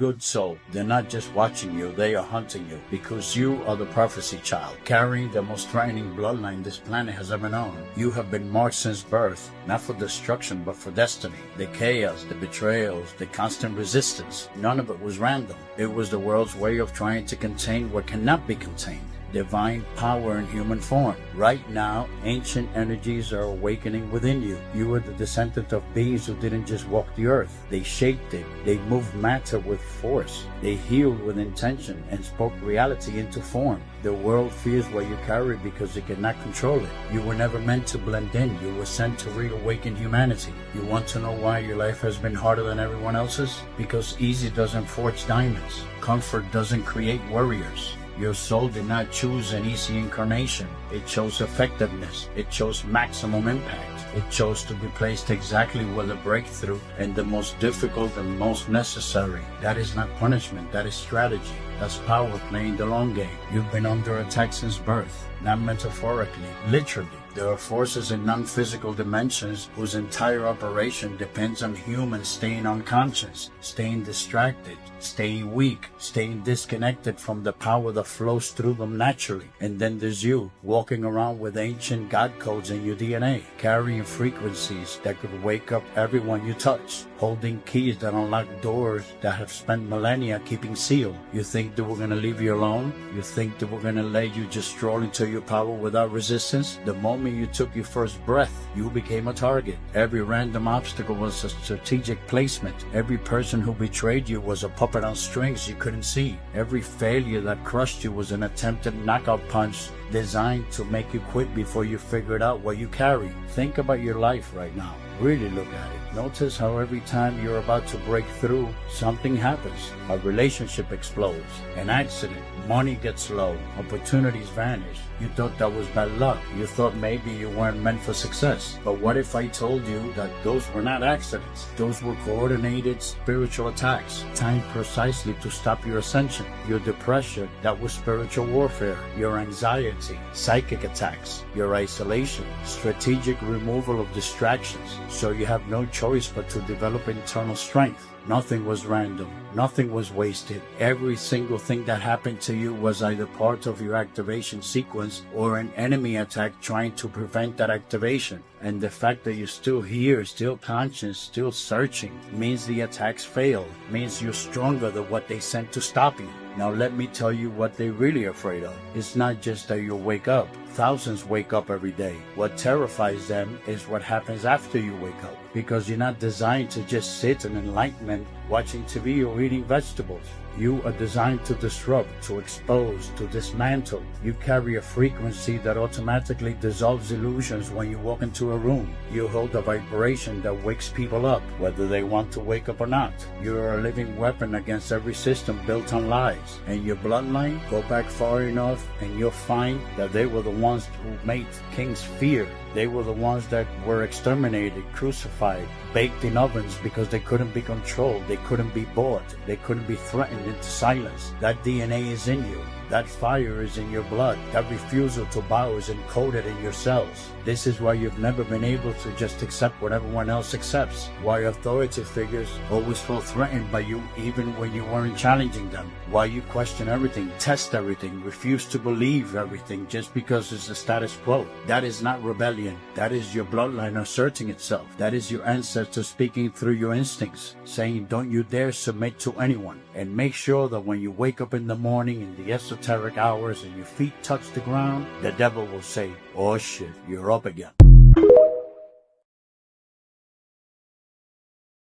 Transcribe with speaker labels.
Speaker 1: Good soul, they're not just watching you, they are hunting you, because you are the prophecy child, carrying the most threatening bloodline this planet has ever known. You have been marked since birth, not for destruction, but for destiny. The chaos, the betrayals, the constant resistance, none of it was random. It was the world's way of trying to contain what cannot be contained. Divine power in human form. Right now, ancient energies are awakening within you. You are the descendant of beings who didn't just walk the earth. They shaped it. They moved matter with force. They healed with intention and spoke reality into form. The world fears what you carry because it cannot control it. You were never meant to blend in. You were sent to reawaken humanity. You want to know why your life has been harder than everyone else's? Because easy doesn't forge diamonds. Comfort doesn't create warriors. Your soul did not choose an easy incarnation. It chose effectiveness. It chose maximum impact. It chose to be placed exactly where the breakthrough and the most difficult and most necessary. That is not punishment. That is strategy. That's power playing the long game. You've been under attack since birth, not metaphorically, literally. There are forces in non-physical dimensions whose entire operation depends on humans staying unconscious, staying distracted, staying weak, staying disconnected from the power that flows through them naturally. And then there's you, walking around with ancient God codes in your DNA, carrying frequencies that could wake up everyone you touch, holding keys that unlock doors that have spent millennia keeping sealed. You think they were going to leave you alone? You think they were going to let you just stroll into your power without resistance? The moment you took your first breath, you became a target. Every random obstacle was a strategic placement. Every person who betrayed you was a puppet on strings you couldn't see. Every failure that crushed you was an attempted knockout punch designed to make you quit before you figured out what you carry. Think about your life right now. Really look at it. Notice how every time you're about to break through, something happens. A relationship explodes, an accident, money gets low, opportunities vanish. You thought that was bad luck. You thought maybe you weren't meant for success. But what if I told you that those were not accidents? Those were coordinated spiritual attacks, timed precisely to stop your ascension. Your depression, that was spiritual warfare. Your anxiety, psychic attacks. Your isolation, strategic removal of distractions. So you have no choice but to develop internal strength. Nothing was random. Nothing was wasted. Every single thing that happened to you was either part of your activation sequence or an enemy attack trying to prevent that activation. And the fact that you're still here, still conscious, still searching, means the attacks failed. Means you're stronger than what they sent to stop you. Now let me tell you what they're really afraid of. It's not just that you'll wake up. Thousands wake up every day. What terrifies them is what happens after you wake up. Because you're not designed to just sit in enlightenment watching TV or eating vegetables. You are designed to disrupt, to expose, to dismantle. You carry a frequency that automatically dissolves illusions when you walk into a room. You hold a vibration that wakes people up, whether they want to wake up or not. You're a living weapon against every system built on lies. And your bloodline, go back far enough and you'll find that they were the ones who made kings fear. They were the ones that were exterminated, crucified, baked in ovens because they couldn't be controlled, they couldn't be bought, they couldn't be threatened into silence. That DNA is in you. That fire is in your blood. That refusal to bow is encoded in your cells. This is why you've never been able to just accept what everyone else accepts. Why authority figures always felt threatened by you even when you weren't challenging them. Why you question everything, test everything, refuse to believe everything just because it's the status quo. That is not rebellion. That is your bloodline asserting itself. That is your ancestors speaking through your instincts, saying don't you dare submit to anyone. And make sure that when you wake up in the morning in the esoteric hours and your feet touch the ground, the devil will say, oh shit, you're up again.